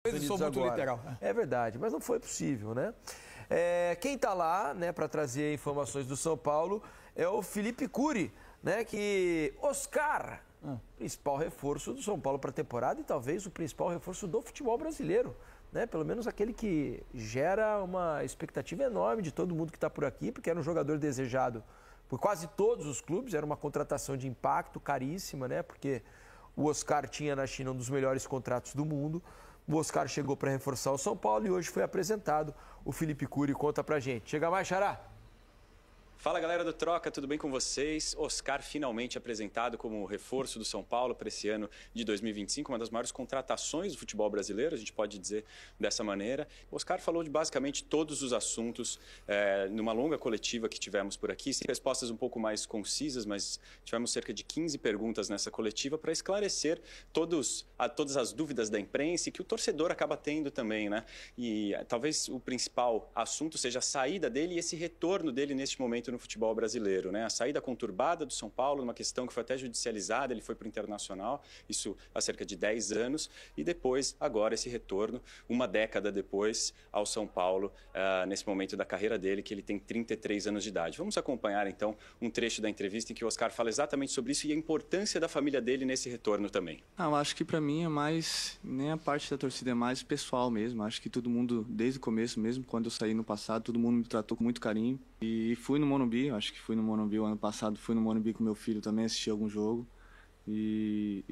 Unidos agora. Literal. É verdade, mas não foi possível, né? Quem está lá, né, para trazer informações do São Paulo é o Felipe Cury, né, que Oscar, principal reforço do São Paulo para a temporada e talvez o principal reforço do futebol brasileiro, né? Pelo menos aquele que gera uma expectativa enorme de todo mundo que está por aqui, porque era um jogador desejado por quase todos os clubes, era uma contratação de impacto caríssima, né? Porque o Oscar tinha na China um dos melhores contratos do mundo. O Oscar chegou para reforçar o São Paulo e hoje foi apresentado. O Felipe Cury conta pra gente. Chega mais, Xará! Fala, galera do Troca, tudo bem com vocês? Oscar finalmente apresentado como reforço do São Paulo para esse ano de 2025, uma das maiores contratações do futebol brasileiro, a gente pode dizer dessa maneira. O Oscar falou de basicamente todos os assuntos numa longa coletiva que tivemos por aqui, respostas um pouco mais concisas, mas tivemos cerca de 15 perguntas nessa coletiva para esclarecer todas as dúvidas da imprensa e que o torcedor acaba tendo também, né? E talvez o principal assunto seja a saída dele e esse retorno dele neste momento no futebol brasileiro, né? A saída conturbada do São Paulo, uma questão que foi até judicializada, ele foi para o Internacional, isso há cerca de 10 anos, e depois, agora, esse retorno, uma década depois, ao São Paulo, nesse momento da carreira dele, que ele tem 33 anos de idade. Vamos acompanhar, então, um trecho da entrevista em que o Oscar fala exatamente sobre isso e a importância da família dele nesse retorno também. Eu acho que para mim é mais, nem a parte da torcida, é mais pessoal mesmo. Acho que todo mundo, desde o começo mesmo, quando eu saí no passado, todo mundo me tratou com muito carinho. E fui no Morumbi, acho que fui no Morumbi o ano passado, fui no Morumbi com meu filho também, assisti algum jogo. E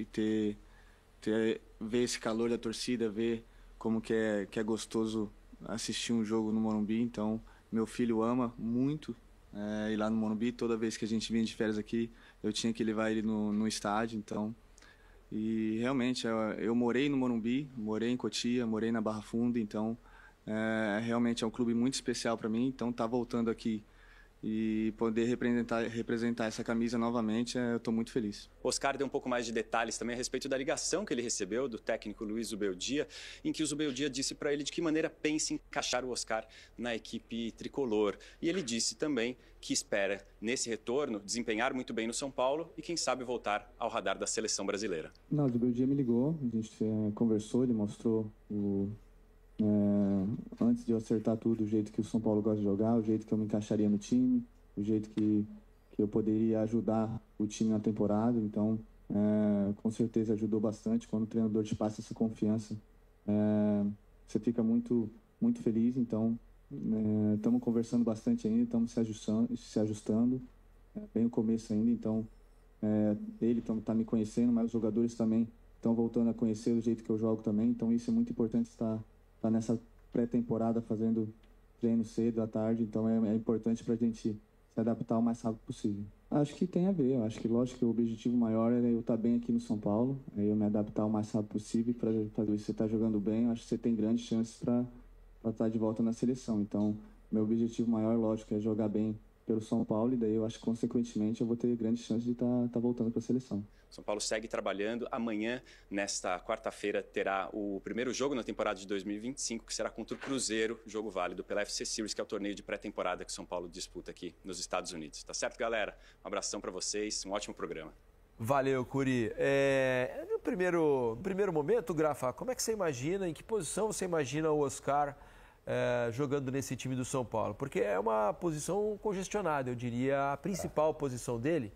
ver esse calor da torcida, ver como que é gostoso assistir um jogo no Morumbi. Então, meu filho ama muito ir lá no Morumbi. Toda vez que a gente vinha de férias aqui, eu tinha que levar ele no estádio, então... E realmente, eu morei no Morumbi, morei em Cotia, morei na Barra Funda, então realmente é um clube muito especial para mim. Então, tá voltando aqui e poder representar essa camisa novamente, eu estou muito feliz. O Oscar deu um pouco mais de detalhes também a respeito da ligação que ele recebeu do técnico Luiz Zubeldia, em que o Zubeldia disse para ele de que maneira pensa em encaixar o Oscar na equipe tricolor. E ele disse também que espera, nesse retorno, desempenhar muito bem no São Paulo e, quem sabe, voltar ao radar da seleção brasileira. Não, o Zubeldia me ligou, a gente conversou, ele mostrou antes de eu acertar tudo, o jeito que o São Paulo gosta de jogar, o jeito que eu me encaixaria no time, o jeito que eu poderia ajudar o time na temporada. Então, com certeza ajudou bastante. Quando o treinador te passa essa confiança, você fica muito, muito feliz. Então, estamos conversando bastante ainda, estamos se ajustando, bem o começo ainda. Então, ele está me conhecendo, mas os jogadores também estão voltando a conhecer o jeito que eu jogo também. Então, isso é muito importante, estar nessa pré-temporada fazendo treino cedo, à tarde. Então é importante para a gente se adaptar o mais rápido possível. Acho que tem a ver, eu acho que lógico que o objetivo maior é eu estar bem aqui no São Paulo, eu me adaptar o mais rápido possível. Para fazer isso, você está jogando bem, eu acho que você tem grandes chances para estar de volta na seleção. Então meu objetivo maior, lógico, é jogar bem pelo São Paulo, e daí eu acho que consequentemente eu vou ter grandes chances de estar voltando para a seleção. São Paulo segue trabalhando. Amanhã, nesta quarta-feira, terá o primeiro jogo na temporada de 2025, que será contra o Cruzeiro, jogo válido pela FC Series, que é o torneio de pré-temporada que o São Paulo disputa aqui nos Estados Unidos. Tá certo, galera? Um abração para vocês, um ótimo programa. Valeu, Cury. No primeiro momento, Grafa, como é que você imagina, em que posição você imagina o Oscar jogando nesse time do São Paulo? Porque é uma posição congestionada, eu diria, a principal posição dele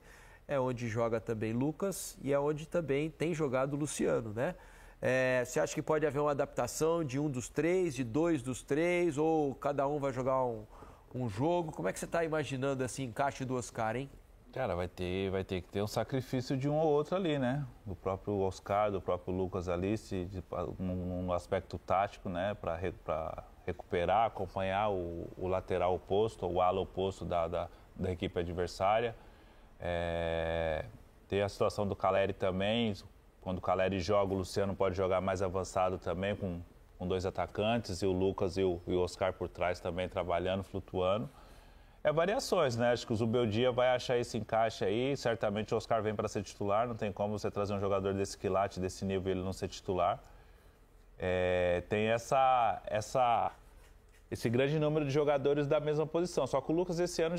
é onde joga também Lucas e é onde também tem jogado o Luciano, né? Você acha que pode haver uma adaptação de um dos três, de dois dos três, ou cada um vai jogar um jogo? Como é que você está imaginando esse encaixe do Oscar, hein? Cara, vai ter que ter um sacrifício de um ou outro ali, né? Do próprio Oscar, do próprio Lucas ali, num aspecto tático, né? Para recuperar, acompanhar o lateral oposto, o ala oposto da equipe adversária. Tem a situação do Caleri também. Quando o Caleri joga, o Luciano pode jogar mais avançado também, com dois atacantes, e o Lucas e o Oscar por trás também trabalhando, flutuando. Variações, né? Acho que o Zubeldia vai achar esse encaixe aí. Certamente o Oscar vem para ser titular. Não tem como você trazer um jogador desse quilate, desse nível, e ele não ser titular. Tem esse grande número de jogadores da mesma posição. Só que o Lucas esse ano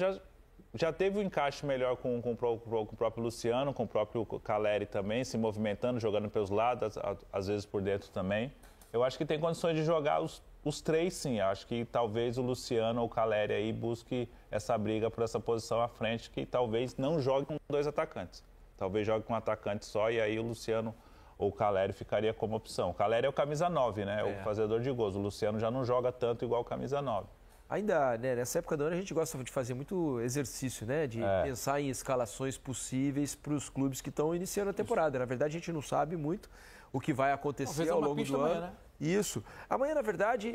já teve um encaixe melhor com o próprio Luciano, com o próprio Caleri também, se movimentando, jogando pelos lados, às vezes por dentro também. Eu acho que tem condições de jogar os três, sim. Eu acho que talvez o Luciano ou o Calleri aí busque essa briga por essa posição à frente, que talvez não jogue com 2 atacantes. Talvez jogue com um atacante só e aí o Luciano ou o Calleri ficaria como opção. O Calleri é o camisa 9, né? O fazedor de gols. O Luciano já não joga tanto igual o camisa 9. Ainda, né, nessa época do ano a gente gosta de fazer muito exercício, né? De pensar em escalações possíveis para os clubes que estão iniciando a temporada. Na verdade, a gente não sabe muito o que vai acontecer ao longo do ano. Amanhã, né? Isso. Amanhã, na verdade,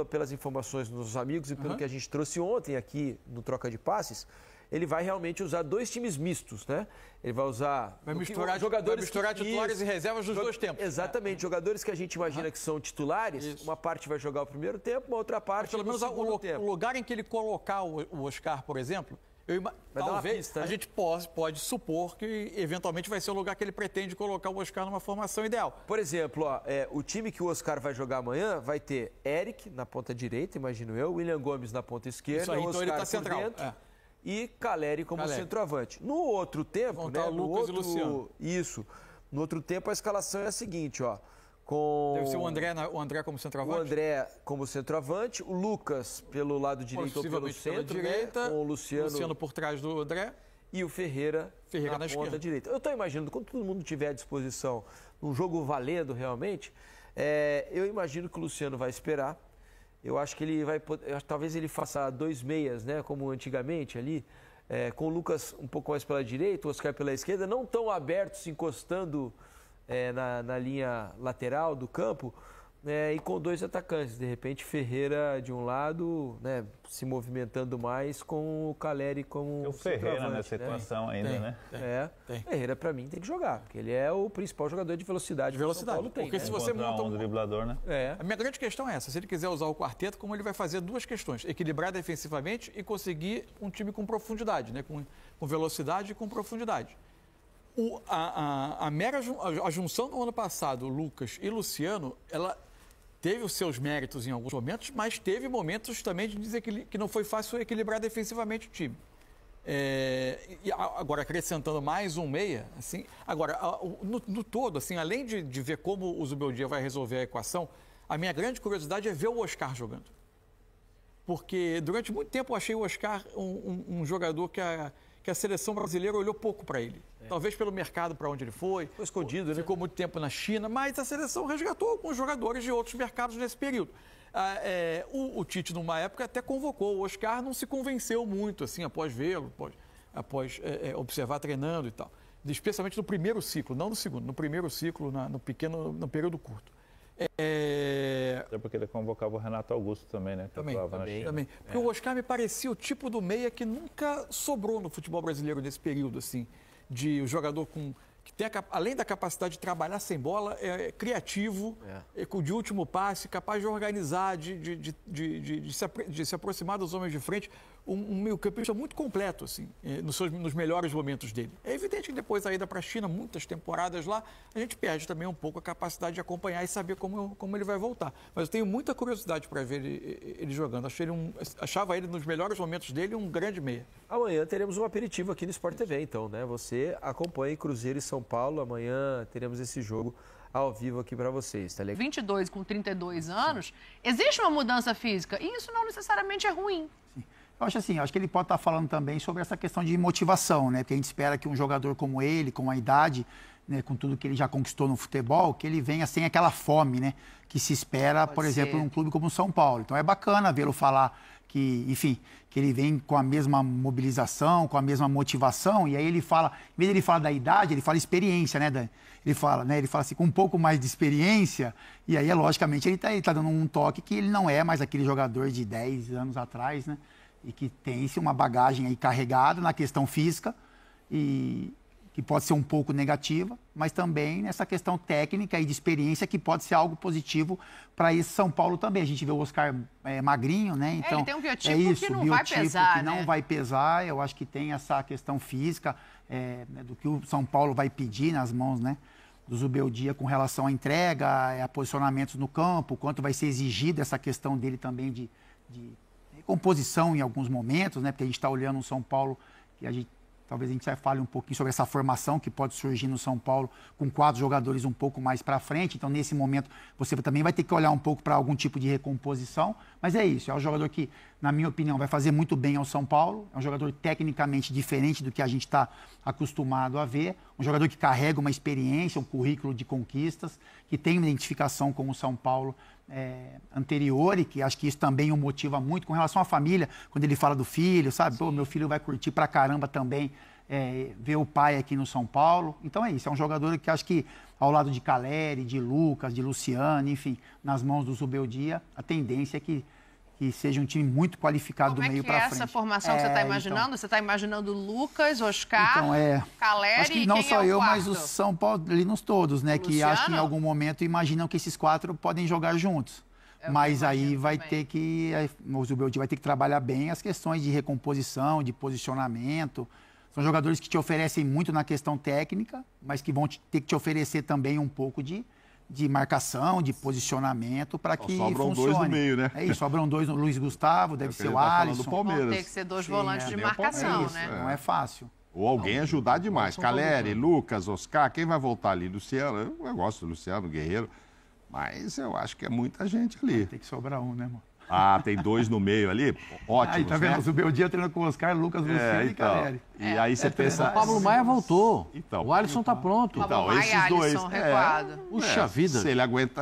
pelas informações dos amigos e pelo que a gente trouxe ontem aqui no Troca de Passes, ele vai realmente usar 2 times mistos, né? Ele vai usar... Vai misturar titulares e reservas dos 2 tempos. Exatamente. Jogadores que a gente imagina que são titulares, uma parte vai jogar o primeiro tempo, uma outra parte pelo menos o lugar em que ele colocar o Oscar, por exemplo, talvez pista, né? A gente pode supor que eventualmente vai ser o lugar que ele pretende colocar o Oscar numa formação ideal. Por exemplo, o time que o Oscar vai jogar amanhã vai ter Eric na ponta direita, imagino eu, William Gomes na ponta esquerda, Isso aí, então Oscar ele tá central. Dentro, e Calleri como centroavante. No outro tempo, né? Lucas e Luciano. Isso. No outro tempo a escalação é a seguinte, ó. Deve ser o André como centroavante? O André como centroavante, o Lucas pelo lado direito ou pelo centro, direita, né? Com o Luciano por trás do André. E o Ferreira na ponta direita. Eu estou imaginando, quando todo mundo tiver à disposição num jogo valendo realmente, eu imagino que o Luciano vai esperar. Eu acho que ele vai poder, talvez ele faça 2 meias, né, como antigamente ali, com o Lucas um pouco mais pela direita, o Oscar pela esquerda, não tão abertos, se encostando na linha lateral do campo, e com 2 atacantes. De repente, Ferreira de um lado, né, se movimentando mais, com o Calleri como o Ferreira nessa equação ainda, né? Ferreira, para mim, tem que jogar, porque ele é o principal jogador de velocidade. Que o São Paulo tem, porque se você monta um driblador, né? A minha grande questão é essa: se ele quiser usar o quarteto, como ele vai fazer 2 questões: equilibrar defensivamente e conseguir um time com profundidade, né? Com velocidade e com profundidade. A junção do ano passado, Lucas e Luciano, ela teve os seus méritos em alguns momentos, mas teve momentos também de dizer que não foi fácil equilibrar defensivamente o time. E agora, acrescentando mais um meia, assim, agora, no todo, assim, além de ver como o Zubeldia vai resolver a equação, a minha grande curiosidade é ver o Oscar jogando. Porque durante muito tempo eu achei o Oscar um jogador que a seleção brasileira olhou pouco para ele. Talvez pelo mercado para onde ele foi. Foi escondido, né? Ficou muito tempo na China, mas a seleção resgatou alguns jogadores de outros mercados nesse período. O Tite, numa época, até convocou. O Oscar não se convenceu muito, assim, após vê-lo, após observar treinando e tal. Especialmente no primeiro ciclo, não no segundo. No primeiro ciclo, no período curto. Até porque ele convocava o Renato Augusto também, né? Também. Porque o Oscar me parecia o tipo do meia que nunca sobrou no futebol brasileiro nesse período, assim, de um jogador que tem, além da capacidade de trabalhar sem bola, criativo, de último passe, capaz de organizar, de se aproximar dos homens de frente, um meio-campista muito completo, assim, nos melhores momentos dele. É evidente que depois da ida para a China, muitas temporadas lá, a gente perde também um pouco a capacidade de acompanhar e saber como ele vai voltar. Mas eu tenho muita curiosidade para ver ele jogando. Achava ele, nos melhores momentos dele, um grande meia. Amanhã teremos um aperitivo aqui no Sport TV, então, né? Você acompanha Cruzeiro e São Paulo. Amanhã teremos esse jogo ao vivo aqui para vocês, tá legal? 22 com 32 anos, existe uma mudança física e isso não necessariamente é ruim. Sim. Eu acho que ele pode estar falando também sobre essa questão de motivação, né? Porque a gente espera que um jogador como ele, com a idade, né, com tudo que ele já conquistou no futebol, que ele venha sem aquela fome, né? Que se espera, por exemplo, num clube como o São Paulo. Então é bacana vê-lo falar que, enfim, que ele vem com a mesma mobilização, com a mesma motivação, e aí ele fala, em vez de ele falar da idade, ele fala experiência, né, Dan? Ele fala assim, com um pouco mais de experiência, e aí, logicamente, ele tá dando um toque que ele não é mais aquele jogador de 10 anos atrás, né? E que tem-se uma bagagem aí carregada na questão física, e que pode ser um pouco negativa, mas também nessa questão técnica e de experiência que pode ser algo positivo para esse São Paulo também. A gente vê o Oscar magrinho, né? Então, ele tem um biotipo que não vai pesar, que não vai pesar. Eu acho que tem essa questão física do que o São Paulo vai pedir nas mãos, né, do Zubeldia com relação à entrega, a posicionamentos no campo, quanto vai ser exigido essa questão dele também de composição em alguns momentos, né? Porque a gente está olhando um São Paulo que a gente talvez a gente fale um pouquinho sobre essa formação que pode surgir no São Paulo com 4 jogadores um pouco mais para frente. Então, nesse momento, você também vai ter que olhar um pouco para algum tipo de recomposição. Mas é isso, é um jogador que, na minha opinião, vai fazer muito bem ao São Paulo. É um jogador tecnicamente diferente do que a gente está acostumado a ver. Um jogador que carrega uma experiência, um currículo de conquistas, que tem uma identificação com o São Paulo anterior e que acho que isso também o motiva muito com relação à família, quando ele fala do filho, sabe? Pô, meu filho vai curtir pra caramba também ver o pai aqui no São Paulo. Então é isso, é um jogador que acho que ao lado de Caleri, de Lucas, de Luciano, enfim, nas mãos do Zubeldia, a tendência é que seja um time muito qualificado do meio para frente. Como é que é essa formação que você está imaginando? Então... Você está imaginando Lucas, Oscar, Caleri acho que e não quem só é o eu, quarto? mas os São Paulinos todos, né? Que acho que em algum momento imaginam que esses 4 podem jogar juntos. Mas aí vai ter que... O Zubeldia vai ter que trabalhar bem as questões de recomposição, de posicionamento. São jogadores que te oferecem muito na questão técnica, mas que vão ter que te oferecer também um pouco de marcação, de posicionamento para que sobram funcione. 2 no meio, né? É isso, sobram 2 no Luiz Gustavo, deve ser o Alisson. Vão ter que ser 2 volantes de marcação, né? Não é fácil. Ou alguém ajudar demais. Caleri, Lucas, Oscar, quem vai voltar ali? Luciano, eu gosto do Luciano, Guerreiro, mas eu acho que é muita gente ali. Tem que sobrar um, né, mano? Ah, tem 2 no meio ali? Ótimo. Aí, tá vendo? O Zubeldia treinando com o Oscar, Lucas, Luciano e Caleri. E aí você pensa... O Pablo Maia voltou. Então, o Alisson tá pronto. Pablo Maia esses e dois... Alisson recuado. Puxa vida.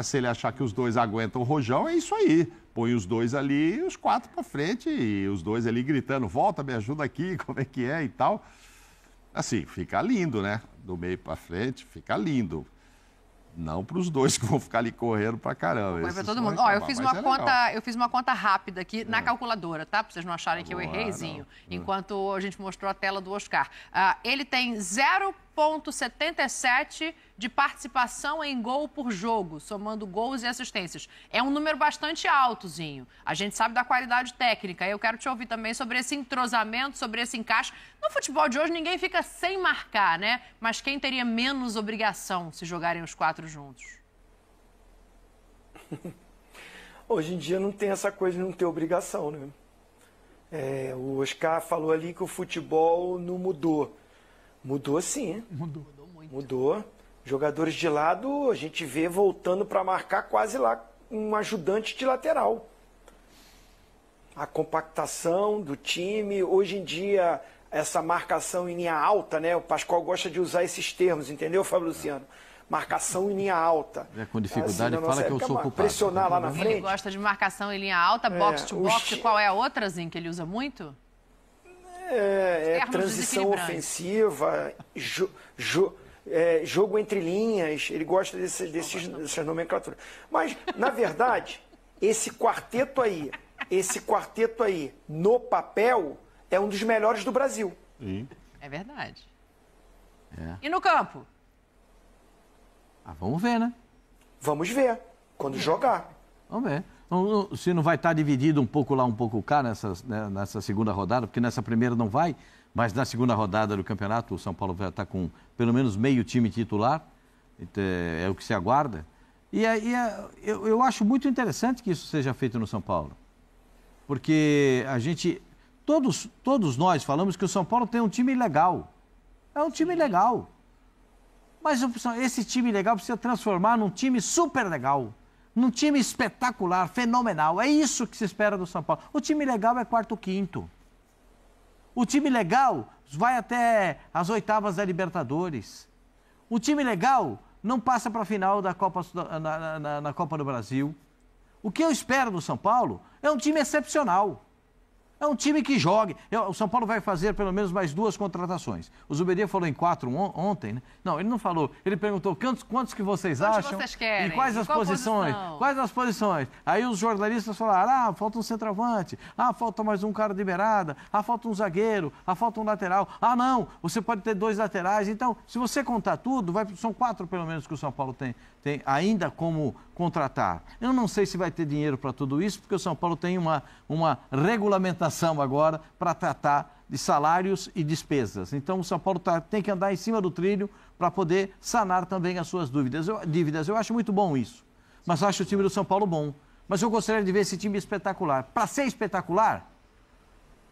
Se ele achar que os 2 aguentam o rojão, é isso aí. Põe os 2 ali e os 4 para frente. E os 2 ali gritando, volta, me ajuda aqui, como é que é e tal. Assim, fica lindo, né? Do meio para frente, fica lindo. Não para os 2 que vão ficar ali correndo pra caramba. Mas para todo mundo. Ó, eu fiz uma conta rápida aqui na calculadora, tá? Para vocês não acharem que eu erreizinho. Enquanto a gente mostrou a tela do Oscar. Ele tem 0,77 de participação em gol por jogo, somando gols e assistências. É um número bastante altozinho. A gente sabe da qualidade técnica. Eu quero te ouvir também sobre esse entrosamento, sobre esse encaixe. No futebol de hoje, ninguém fica sem marcar, né? Mas quem teria menos obrigação se jogarem os 4 juntos? Hoje em dia não tem essa coisa de não ter obrigação, né? O Oscar falou ali que o futebol não mudou. Mudou sim, hein? Mudou muito. Mudou. Jogadores de lado, a gente vê voltando para marcar quase lá um ajudante de lateral. A compactação do time, hoje em dia, essa marcação em linha alta, né? O Pascoal gosta de usar esses termos, entendeu, Fábio Luciano? Marcação em linha alta. Com dificuldade, assim, fala que eu sou culpado. Pressionar lá na frente. Ele gosta de marcação em linha alta, box to box. Qual é a outra, Zinho, que ele usa muito? Transição ofensiva, jogo entre linhas, ele gosta dessas nomenclaturas. Mas, na verdade, esse quarteto aí, no papel, é um dos melhores do Brasil. Sim. É verdade. E no campo? Vamos ver, né? Vamos ver, quando jogar. Vamos ver. Se não vai estar dividido um pouco lá, um pouco cá nessa segunda rodada, porque nessa primeira não vai, mas na segunda rodada do campeonato o São Paulo vai estar com pelo menos meio time titular, é o que se aguarda. E aí eu acho muito interessante que isso seja feito no São Paulo, porque a gente, todos nós falamos que o São Paulo tem um time legal, é um time legal, mas esse time legal precisa transformar num time super legal. Num time espetacular, fenomenal. É isso que se espera do São Paulo. O time legal é 4º, 5º. O time legal vai até as 8ª da Libertadores. O time legal não passa para a final da Copa, na Copa do Brasil. O que eu espero do São Paulo é um time excepcional. É um time que jogue. O São Paulo vai fazer pelo menos mais 2 contratações. O Zubeldia falou em 4 ontem, né? Não, ele não falou. Ele perguntou quantos que vocês acham? Vocês querem? E quais as posições? Quais as posições? Aí os jornalistas falaram, falta um centroavante, falta mais um cara de beirada, falta um zagueiro, falta um lateral. Não, você pode ter 2 laterais. Então, se você contar tudo, são 4 pelo menos que o São Paulo tem ainda como contratar. Eu não sei se vai ter dinheiro para tudo isso, porque o São Paulo tem uma regulamentação agora para tratar de salários e despesas. Então o São Paulo tem que andar em cima do trilho para poder sanar também as suas dívidas. Eu acho muito bom isso, mas acho o time do São Paulo bom. Mas eu gostaria de ver esse time espetacular. Para ser espetacular,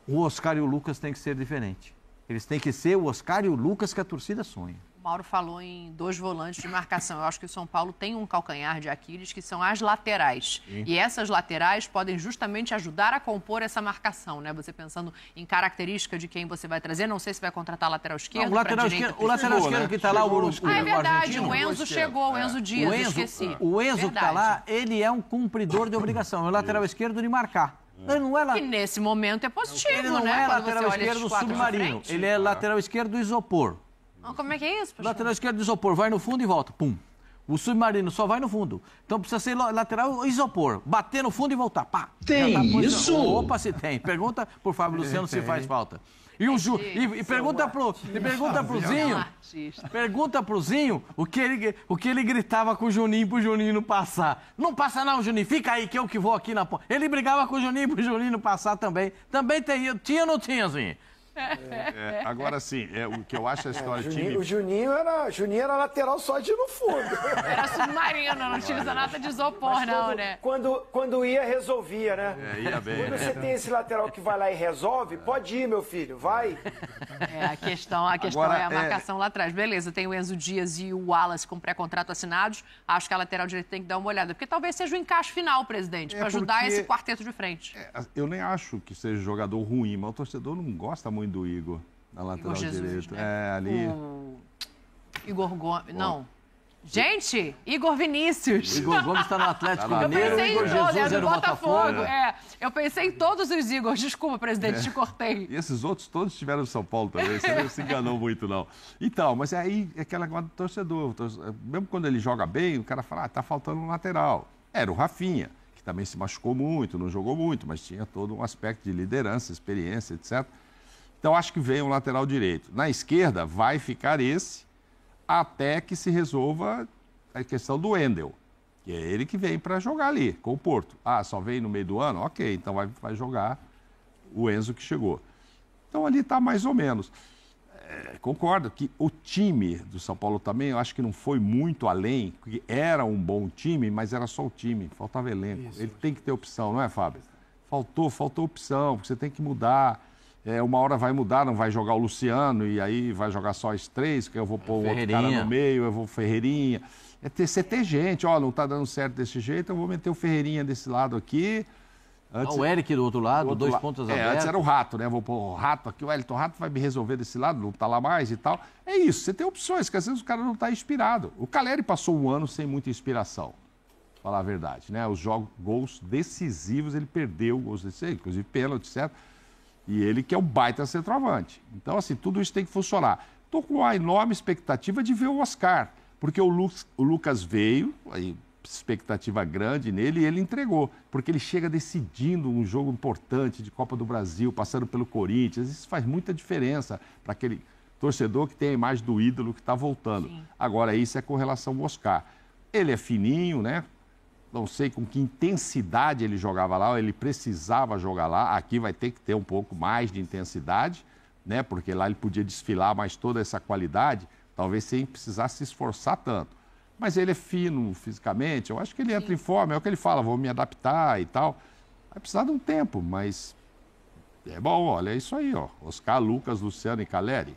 o Oscar e o Lucas têm que ser diferentes. Eles têm que ser o Oscar e o Lucas que a torcida sonha. O Mauro falou em 2 volantes de marcação. Eu acho que o São Paulo tem um calcanhar de Aquiles, que são as laterais. Sim. E essas laterais podem justamente ajudar a compor essa marcação, né? Você pensando em característica de quem você vai trazer. Não sei se vai contratar lateral esquerdo. O lateral esquerdo que está lá, o é verdade, o Enzo chegou, o Enzo Dias, esqueci. O Enzo que está lá, ele é um cumpridor de obrigação. É o lateral esquerdo de marcar. Ele não é lá. E nesse momento é positivo, ele não é lateral esquerdo do submarino. Ele é lateral esquerdo do isopor. Como é que é isso, pastor? Lateral esquerdo do isopor, vai no fundo e volta. Pum. O submarino só vai no fundo. Então precisa ser lateral isopor. Bater no fundo e voltar. Pá. Tem isso? Opa, se tem. Pergunta pro Fábio Luciano se faz falta. E pergunta pro Zinho. Pergunta pro Zinho o que ele gritava com o Juninho pro Juninho não passar. Não passa não, Juninho. Fica aí que eu que vou aqui na ponta. Ele brigava com o Juninho pro Juninho não passar também. Também tinha ou não tinha, Zinho? Agora sim, o que eu acho a história do time... O Juninho era lateral só de ir no fundo. Era submarino, não tinha nada de isopor, não, né? Quando ia, resolvia, né? Ia bem. Quando você tem esse lateral que vai lá e resolve, pode ir, meu filho, vai. A questão agora, é a marcação lá atrás. Beleza, tem o Enzo Dias e o Wallace com pré-contrato assinados. Acho que a lateral direita tem que dar uma olhada. Porque talvez seja o encaixe final, presidente, para ajudar esse quarteto de frente. Eu nem acho que seja jogador ruim, mas o torcedor não gosta muito do Igor, na lateral direita. Né? Ali. Igor Gomes. Não. Gente, Igor Vinícius. Igor Gomes está no Atlético Eu Mineiro. pensei em todos, é no Botafogo. Eu pensei em todos os Igors. Desculpa, presidente, te cortei. E esses outros todos estiveram no São Paulo também. Você não se enganou muito, não. Então, mas aí é aquela coisa do torcedor. Mesmo quando ele joga bem, o cara fala, tá faltando um lateral. Era o Rafinha, que também se machucou muito, não jogou muito, mas tinha todo um aspecto de liderança, experiência, etc. Então, acho que vem um lateral direito. Na esquerda, vai ficar esse, até que se resolva a questão do Wendel, que é ele que vem para jogar ali, com o Porto. Só vem no meio do ano? Ok, então vai jogar o Enzo que chegou. Então, ali está mais ou menos. Concordo que o time do São Paulo também, eu acho que não foi muito além, porque era um bom time, mas era só o time, faltava elenco. Ele tem que ter opção, não é, Fábio? Faltou opção, porque você tem que mudar. Uma hora vai mudar, não vai jogar o Luciano e aí vai jogar só os 3, que eu vou pôr o outro cara no meio, eu vou Ferreirinha. Você ter gente, não está dando certo desse jeito, eu vou meter o Ferreirinha desse lado aqui. O Eric do outro lado, dois pontos abertos. Antes era o Rato, né? Vou pôr o Rato aqui, o Elton Rato vai me resolver desse lado, não está lá mais e tal. É isso, você tem opções, que às vezes o cara não está inspirado. O Caleri passou um ano sem muita inspiração, pra falar a verdade, né? Os gols decisivos, ele perdeu gols decisivos, inclusive pênalti, certo? E ele que é um baita centroavante. Então, assim, tudo isso tem que funcionar. Estou com uma enorme expectativa de ver o Oscar, porque o Lucas veio, aí, expectativa grande nele, e ele entregou, porque ele chega decidindo um jogo importante de Copa do Brasil, passando pelo Corinthians. Isso faz muita diferença para aquele torcedor que tem a imagem do ídolo que está voltando. Sim. Agora, isso é com relação ao Oscar. Ele é fininho, né? Não sei com que intensidade ele jogava lá, ou ele precisava jogar lá. Aqui vai ter que ter um pouco mais de intensidade, né? Porque lá ele podia desfilar mais toda essa qualidade, talvez sem precisar se esforçar tanto. Mas ele é fino fisicamente, eu acho que ele entra em forma, é o que ele fala, vou me adaptar e tal. Vai precisar de um tempo, mas é bom, olha, é isso aí, ó. Oscar, Lucas, Luciano e Caleri.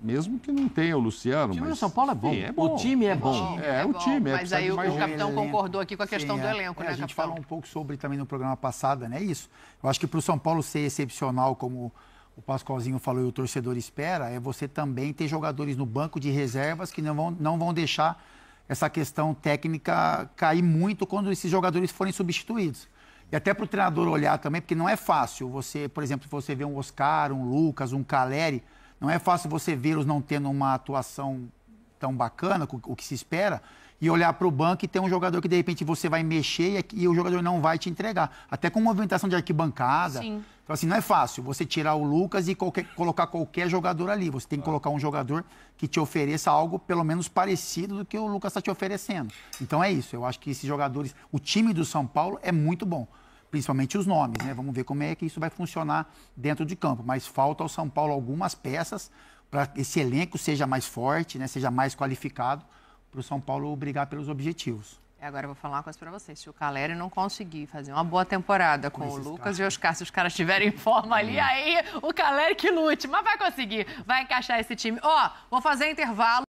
Mesmo que não tenha o Luciano, o time mas... do São Paulo é bom. Sim, é bom. O time é bom. O time. Mas aí o capitão concordou aqui com a questão do elenco, né, A gente capitão? falou um pouco sobre também no programa passado, né? Isso. Eu acho que para o São Paulo ser excepcional, como o Pascoalzinho falou e o torcedor espera, é você também ter jogadores no banco de reservas que não vão deixar essa questão técnica cair muito quando esses jogadores forem substituídos. E até para o treinador olhar também, porque não é fácil você, por exemplo, você vê um Oscar, um Lucas, um Caleri, não é fácil você vê-los não tendo uma atuação tão bacana, o que se espera, e olhar para o banco e ter um jogador que, de repente, você vai mexer e o jogador não vai te entregar. Até com movimentação de arquibancada. Sim. Então, assim, não é fácil você tirar o Lucas e colocar qualquer jogador ali. Você tem que colocar um jogador que te ofereça algo pelo menos parecido do que o Lucas está te oferecendo. Então, é isso. Eu acho que esses jogadores... O time do São Paulo é muito bom. Principalmente os nomes, né? Vamos ver como é que isso vai funcionar dentro de campo. Mas falta ao São Paulo algumas peças para que esse elenco seja mais forte, né? Seja mais qualificado para o São Paulo brigar pelos objetivos. Agora eu vou falar uma coisa pra vocês. Se o Calleri não conseguir fazer uma boa temporada com o Lucas e o Oscar, se os caras estiverem em forma ali, aí o Calleri que lute. Mas vai conseguir, vai encaixar esse time. Ó, vou fazer intervalo.